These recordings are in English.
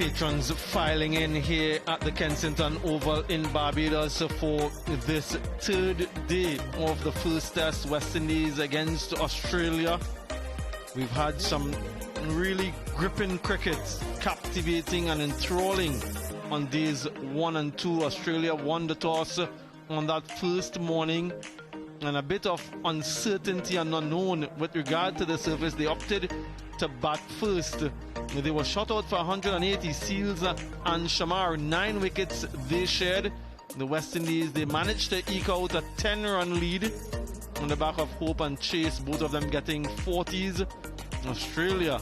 patrons filing in here at the Kensington Oval in Barbados for this third day of the first test, West Indies against Australia. We've had some really gripping cricket, captivating and enthralling on days 1 and 2. Australia won the toss on that first morning, and a bit of uncertainty and unknown with regard to the surface. They opted to bat first. They were shot out for 180. Seals and Shamar, 9 wickets they shared. The West Indies, they managed to eke out a 10-run lead on the back of Hope and Chase, both of them getting 40s. Australia,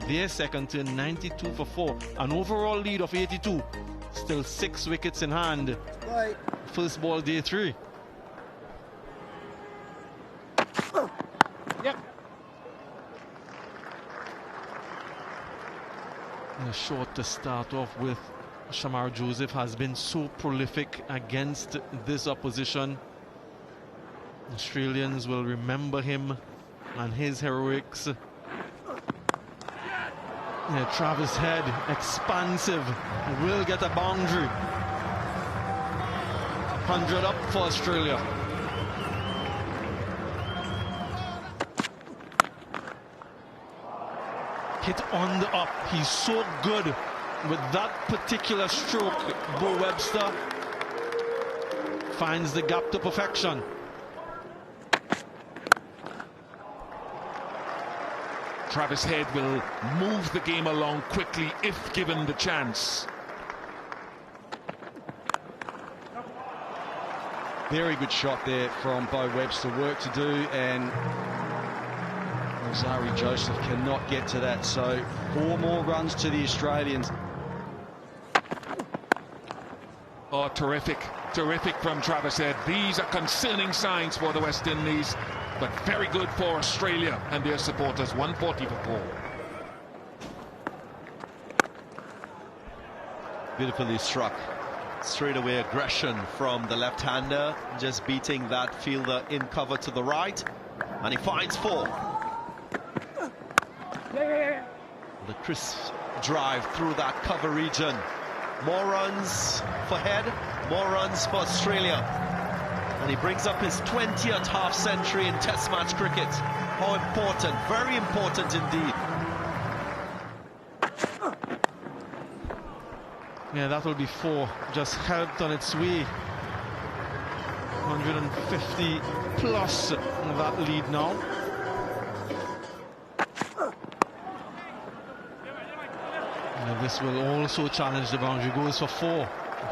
their second turn, 92 for 4. An overall lead of 82. Still 6 wickets in hand. Right. First ball, day 3. Yep. A short to start off with. Shamar Joseph has been so prolific against this opposition. Australians will remember him and his heroics. Yeah, Travis Head, expansive, will get a boundary. 100 up for Australia. Hit on the up. He's so good with that particular stroke. Bo Webster finds the gap to perfection. Travis Head will move the game along quickly if given the chance. Very good shot there from Bo Webster. Work to do, and Zari Joseph cannot get to that. So 4 more runs to the Australians. Oh, terrific. Terrific from Travis Head. These are concerning signs for the West Indies, but very good for Australia and their supporters. 140 for 4. Beautifully struck. Straightaway aggression from the left-hander, just beating that fielder in cover to the right, and he finds 4. The crisp drive through that cover region. More runs for Head, more runs for Australia. And he brings up his 20th half-century in Test match cricket. How important, very important indeed. Yeah, that will be 4. Just helped on its way. 150 plus that lead now. And this will also challenge the boundary. Goes for 4.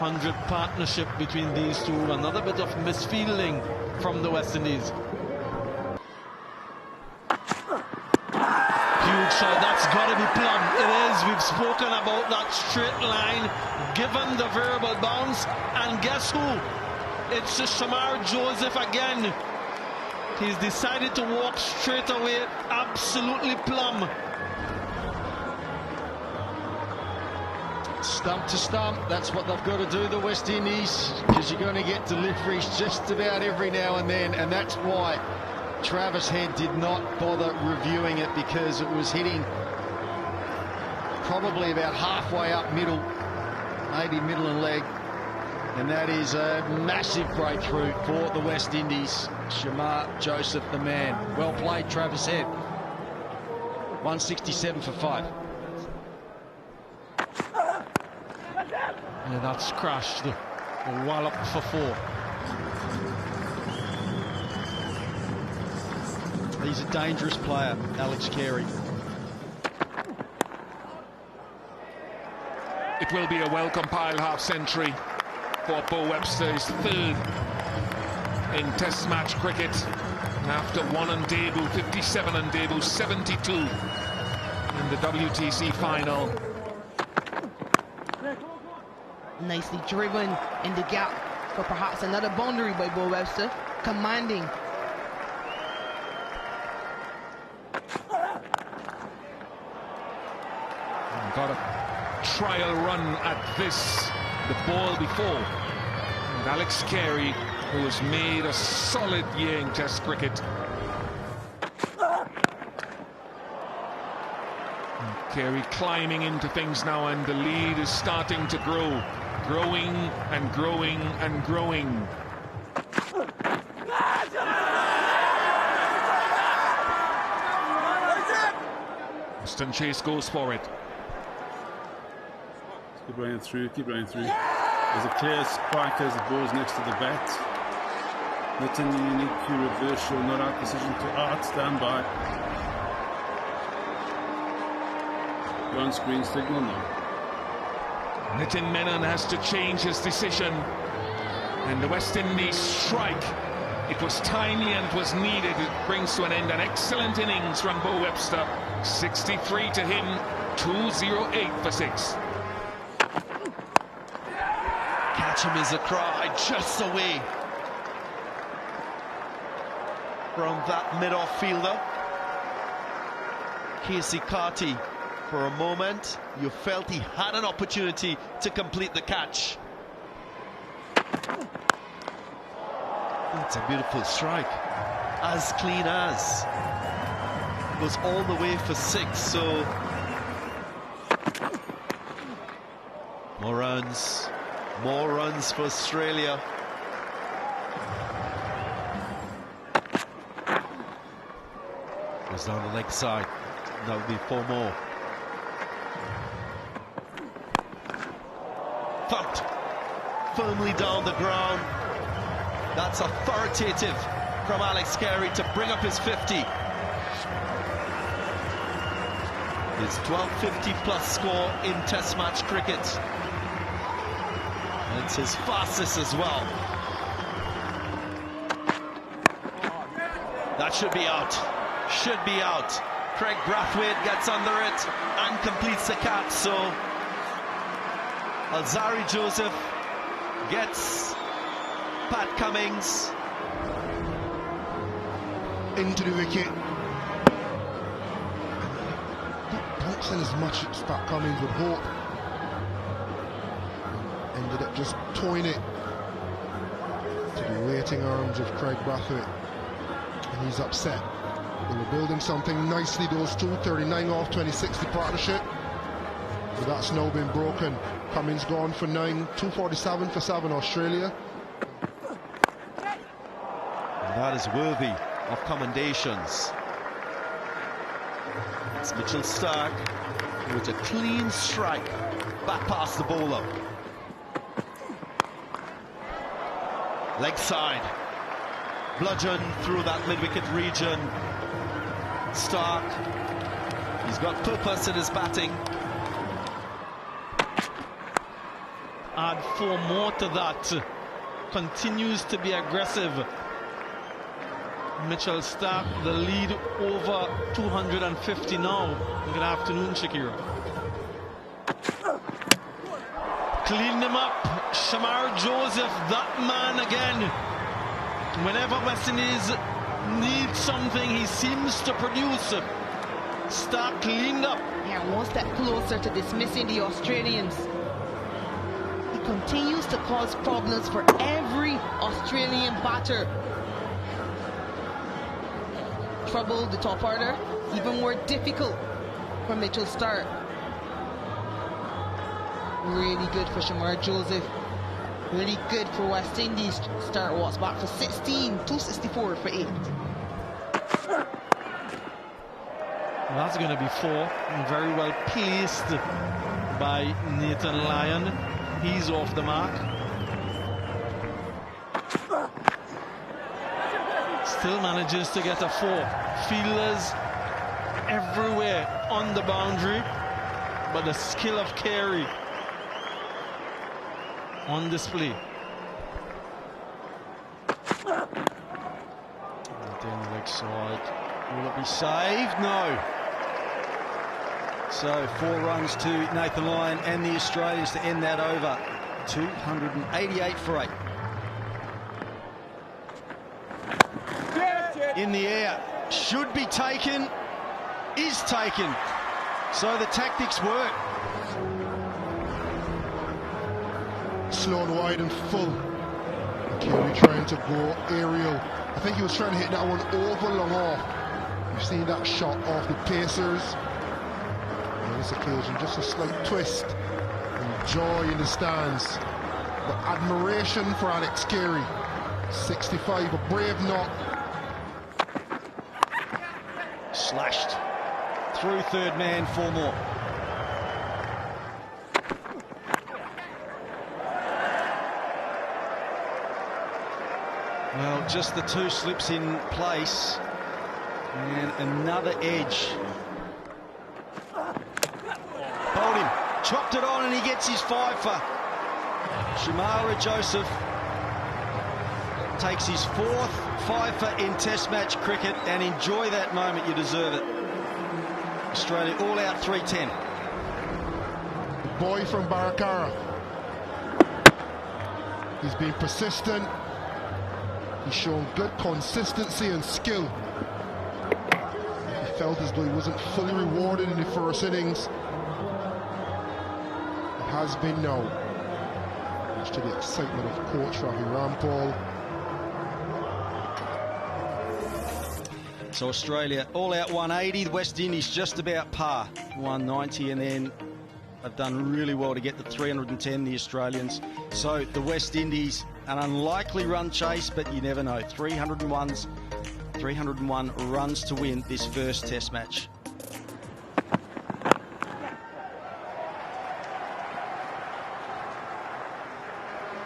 100 partnership between these two. Another bit of misfielding from the West Indies. Huge shot. That's got to be plumb. It is. We've spoken about that straight line, given the variable bounce. And guess who? It's Shamar Joseph again. He's decided to walk straight away. Absolutely plumb. Stump to stump, that's what they've got to do, the West Indies, because you're going to get deliveries just about every now and then, and that's why Travis Head did not bother reviewing it, because it was hitting probably about halfway up middle, maybe middle and leg, and that is a massive breakthrough for the West Indies. Shamar Joseph, the man. Well played, Travis Head. 167 for 5. Yeah, that's crashed. A wallop for 4. He's a dangerous player, Alex Carey. It will be a well-compiled half-century for Bo Webster, his 3rd in Test match cricket. After 1 on debut, 57 on debut, 72 in the WTC final. Nicely driven in the gap for perhaps another boundary by Bo Webster. Commanding. Got a trial run at this, the ball before. And Alex Carey, who has made a solid year in Test cricket. Carey climbing into things now, and the lead is starting to grow. Growing and growing and growing. Western Chase goes for it. Keep running through, keep running through. There's a clear spike as the ball's next to the bat. Nitton, unique Q reversal, not out decision to Art, stand by. On screen signal now. Nitin Menon has to change his decision, and the West Indies strike. It was tiny and it was needed. It brings to an end an excellent innings from Bo Webster. 63 to him, 208 for 6. Catch him is a cry, just away from that mid-off fielder. Casey Carty, for a moment, you felt he had an opportunity to complete the catch. That's a beautiful strike, as clean as. Goes all the way for 6, so more runs for Australia. Goes down the leg side, that will be 4 more. Thumped firmly down the ground. That's authoritative from Alex Carey to bring up his 50. His 1250 plus score in Test match cricket. And it's his fastest as well. That should be out. Should be out. Craig Brathwaite gets under it and completes the catch. So Alzari Joseph gets Pat Cummings into the wicket. Not as much as Pat Cummings would hope. Ended up just toying it to the waiting arms of Craig Brathwaite, and he's upset. They were building something nicely, those two, 39 off 26, the partnership, but that's now been broken. Cummings gone for 9, 247 for 7 Australia. And that is worthy of commendations. It's Mitchell Stark with a clean strike back past the bowler. Leg side, bludgeon through that mid-wicket region. Stark, he's got purpose in his batting. Add 4 more to that. Continues to be aggressive. Mitchell Stark, the lead over 250 now. Good afternoon, Shakira. Clean them up. Shamar Joseph, that man again. Whenever West Indies needs something, he seems to produce. Stark cleaned up. Yeah, one step closer to dismissing the Australians. He continues to cause problems for every Australian batter. Trouble the top order, even more difficult for Mitchell Stark. Really good for Shamar Joseph. Really good for West Indies. Stark walks back for 16, 264 for 8. Well, that's going to be 4. And very well placed by Nathan Lyon. He's off the mark. Still manages to get a 4. Fielders everywhere on the boundary, but the skill of Carey on display. Down the leg side. Will it be saved? No. So 4 runs to Nathan Lyon and the Australians to end that over. 288 for 8. In the air, should be taken, is taken. So the tactics work. Slow and wide and full. Carey trying to go aerial. I think he was trying to hit that one over long off. You've seen that shot off the Pacers. this occasion. Just a slight twist and joy in the stands. The admiration for Alex Carey. 65, a brave knock. Slashed through third man, 4 more. Well, just the 2 slips in place and another edge. Bowled him, chopped it on, and he gets his 5 for Shamar Joseph. Takes his 4th 5-for in Test match cricket, and enjoy that moment, you deserve it. Australia all out 310. The boy from Barakara. He's been persistent. He's shown good consistency and skill. He felt as though he wasn't fully rewarded in the first innings. He has been now. Much to the excitement of coach Ravi Rampal. So Australia all out 180, the West Indies just about par, 190, and then they've done really well to get the 310, the Australians. So the West Indies, an unlikely run chase, but you never know. 301 runs to win this first Test match.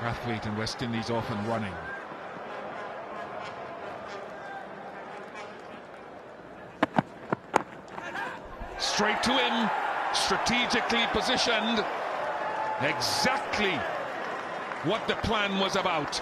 Brathwaite and West Indies off and running. Straight to him, strategically positioned, exactly what the plan was about.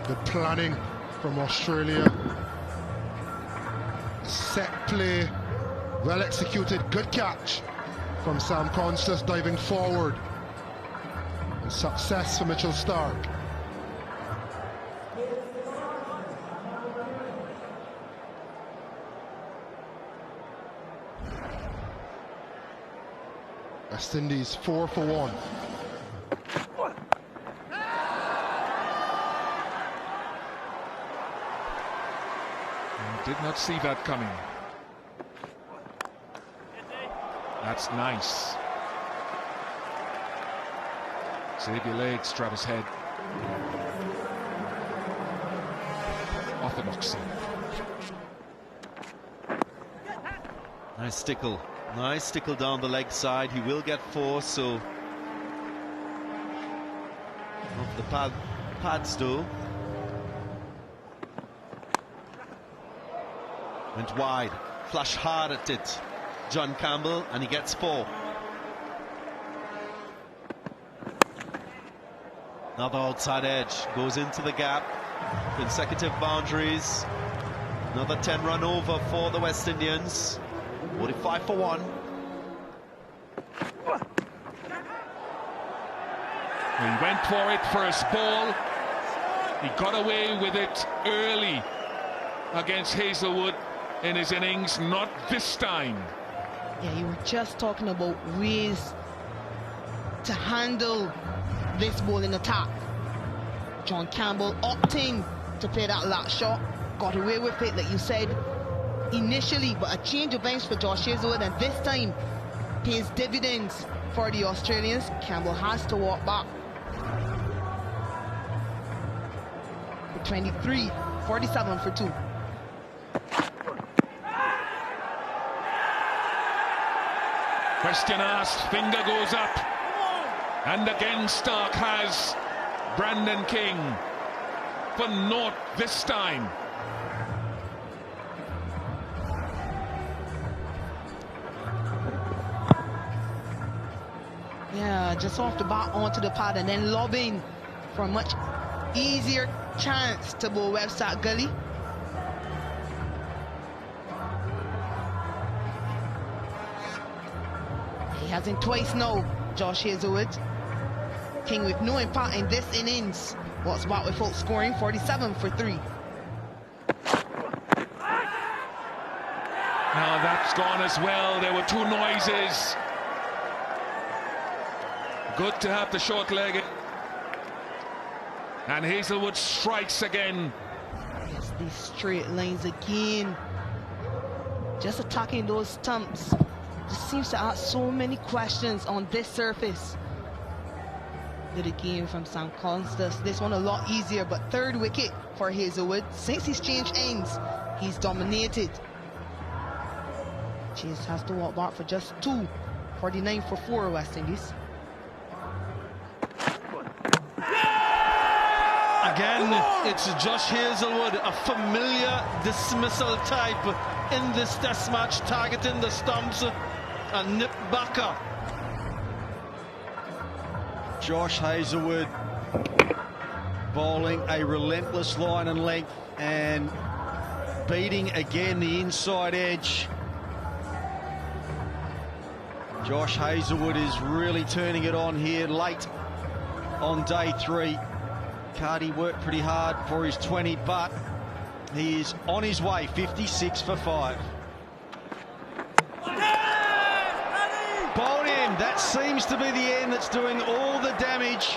Good planning from Australia. Set play, well executed, good catch from Sam Constance diving forward. And success for Mitchell Stark. West Indies 4 for 1. Did not see that coming. That's nice. Save your legs, Travis Head. Orthodoxy. Nice stickle. Nice stickle down the leg side. He will get 4, so off the pads though. Went wide, flush hard at it. John Campbell, and he gets 4. Another outside edge, goes into the gap. Consecutive boundaries. Another 10-run over for the West Indians. 45 for 1. He went for it first ball. He got away with it early against Hazlewood in his innings. Not this time. Yeah, you were just talking about ways to handle this ball in attack. John Campbell opting to play that last shot. Got away with it, like you said initially, but a change of banks for Josh Hazlewood, and this time pays dividends for the Australians. Campbell has to walk back. 23, 47 for 2. Question asked, finger goes up, and again Stark has Brandon King for naught this time. Yeah, just off the bat onto the pad and then lobbing for a much easier chance to bowl Webster Gully. He has him twice now, Josh Hazlewood. King with no impact in this innings. What's back without scoring, 47 for 3. Now that's gone as well. There were 2 noises. Good to have the short leg. And Hazlewood strikes again. Yes, these straight lines again. just attacking those stumps. Just seems to ask so many questions on this surface. Did a game from St. Constance. This one a lot easier, but third wicket for Hazlewood. Since he's changed ends, he's dominated. Chase has to walk back for just 2. 49 for 4 West Indies. Again, it's Josh Hazlewood, a familiar dismissal type in this test match, targeting the stumps and nip backer. Josh Hazlewood bowling a relentless line and length and beating again the inside edge. Josh Hazlewood is really turning it on here late on day 3. Cardi worked pretty hard for his 20, but he is on his way, 56 for 5. Bowled him. That seems to be the end that's doing all the damage.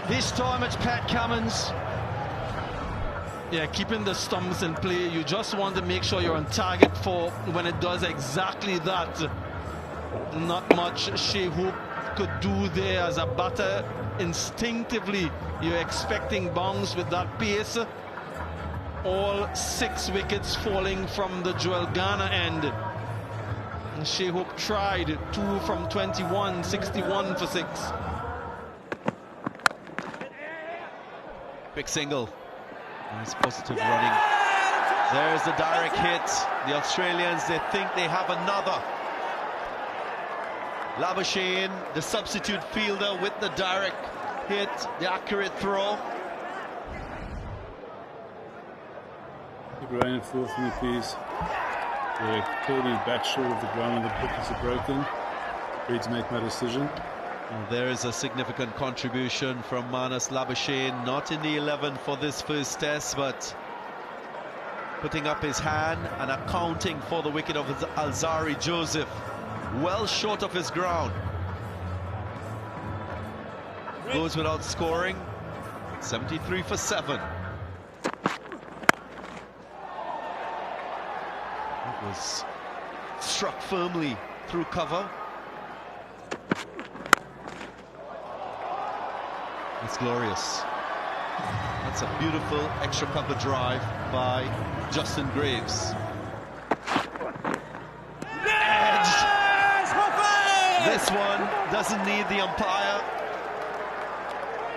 This time it's Pat Cummins. Yeah, keeping the stumps in play. You just want to make sure you're on target for when it does exactly that. Not much Shea Hope could do there as a batter. Instinctively, you're expecting bounce with that pace. All 6 wickets falling from the Joel Garner end. And Shea Hope tried 2 from 21, 61 for 6. Quick single. Nice positive running. There's the direct hit. The Australians, they think they have another. Labuschagne, the substitute fielder, with the direct hit, the accurate throw. Brian at 4th in the piece. They're clearly back short of the ground and the wickets are broken. Reeds make my decision. Well, there is a significant contribution from Marnus Labuschagne, not in the 11 for this first test, but putting up his hand and accounting for the wicket of Alzari Joseph. Well short of his ground. Goes without scoring. 73 for 7. It was struck firmly through cover. It's glorious. That's a beautiful extra cover drive by Justin Graves. This one doesn't need the umpire.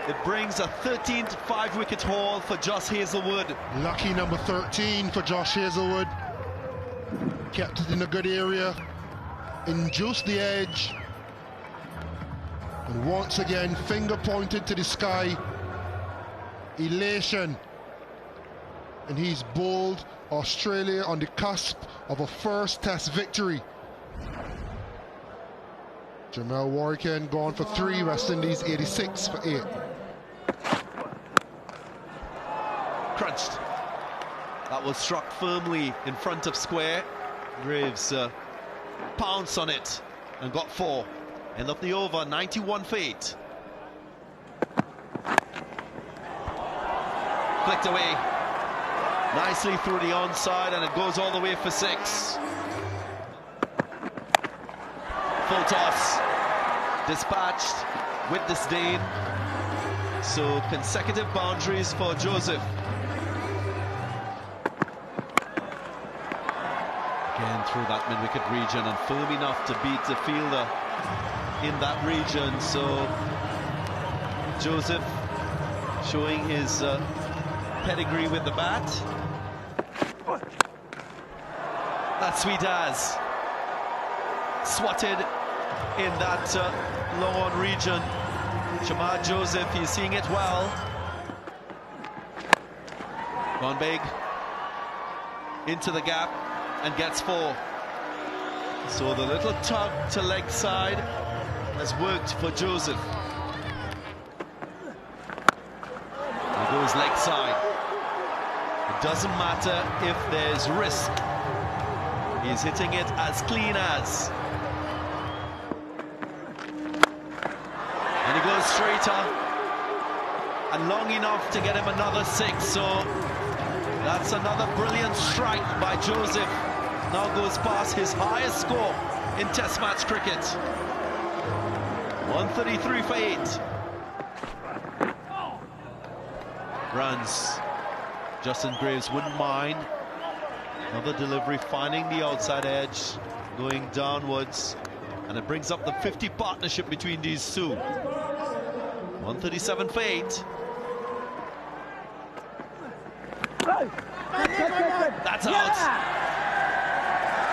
It brings a 13th 5-wicket haul for Josh Hazlewood. Lucky number 13 for Josh Hazlewood. Kept it in a good area, induced the edge, and once again finger pointed to the sky. Elation. And he's bowled Australia on the cusp of a first test victory. Jamal Warrican gone for 3, West Indies 86 for 8. Crunched. That was struck firmly in front of square. Graves pounced on it and got 4. End of the over, 91 for 8. Flicked away nicely through the onside, and it goes all the way for 6. Full toss, dispatched with disdain. So consecutive boundaries for Joseph. Again through that mid-wicket region and firm enough to beat the fielder in that region. So Joseph showing his pedigree with the bat. That's sweet as. Swatted in that long on region. Shamar Joseph, he's seeing it well. Gone big into the gap and gets 4. So the little tug to leg side has worked for Joseph. He goes leg side. It doesn't matter if there's risk. He's hitting it as clean as. And he goes straighter and long enough to get him another 6. So that's another brilliant strike by Joseph. now goes past his highest score in Test match cricket. 133 for 8. Runs. Justin Graves wouldn't mind. Another delivery, finding the outside edge, going downwards, and it brings up the 50 partnership between these two. 137 for 8. That's out.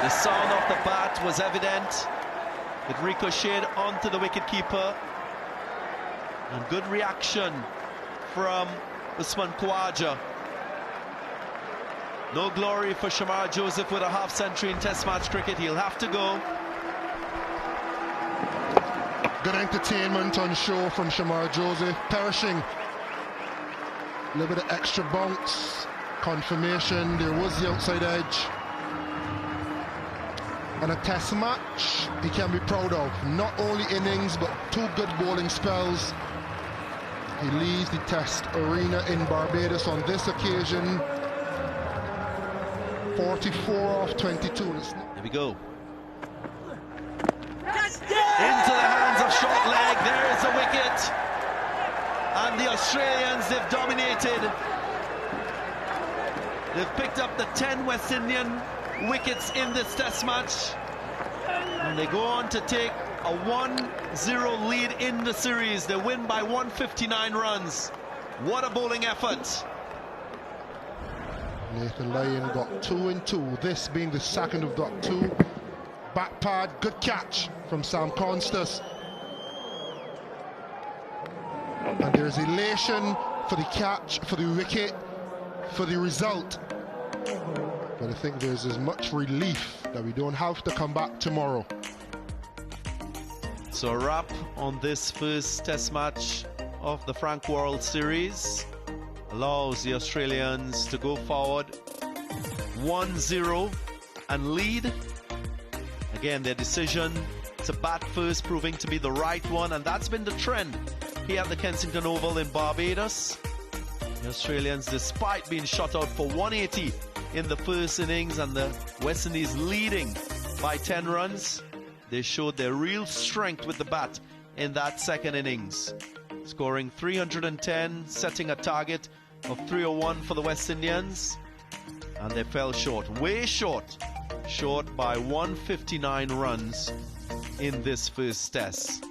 The sound of the bat was evident. It ricocheted onto the wicketkeeper. And good reaction from Usman Khawaja. No glory for Shamar Joseph with a half-century in Test match cricket. He'll have to go. Good entertainment on show from Shamar Joseph. Perishing. A little bit of extra bounce. Confirmation. There was the outside edge. And a Test match he can be proud of. Not only innings, but 2 good bowling spells. He leaves the Test arena in Barbados on this occasion. 44 off 22. Here we go. Into the hands of short leg. There is a wicket. And the Australians, they've dominated. They've picked up the 10 West Indian wickets in this Test match. And they go on to take a 1-0 lead in the series. They win by 159 runs. What a bowling effort. Nathan Lyon got 2 and 2, this being the second of got 2. Back pad, good catch from Sam Constas. And there's elation for the catch, for the wicket, for the result. But I think there's as much relief that we don't have to come back tomorrow. So a wrap on this first Test match of the Frank Worrell Series. Allows the Australians to go forward 1-0 and lead. Again, their decision to bat first proving to be the right one, and that's been the trend here at the Kensington Oval in Barbados. The Australians, despite being shot out for 180 in the first innings and the West Indies leading by 10 runs, they showed their real strength with the bat in that second innings, scoring 310, setting a target of 301 for the West Indians, and they fell short, way short by 159 runs in this first Test.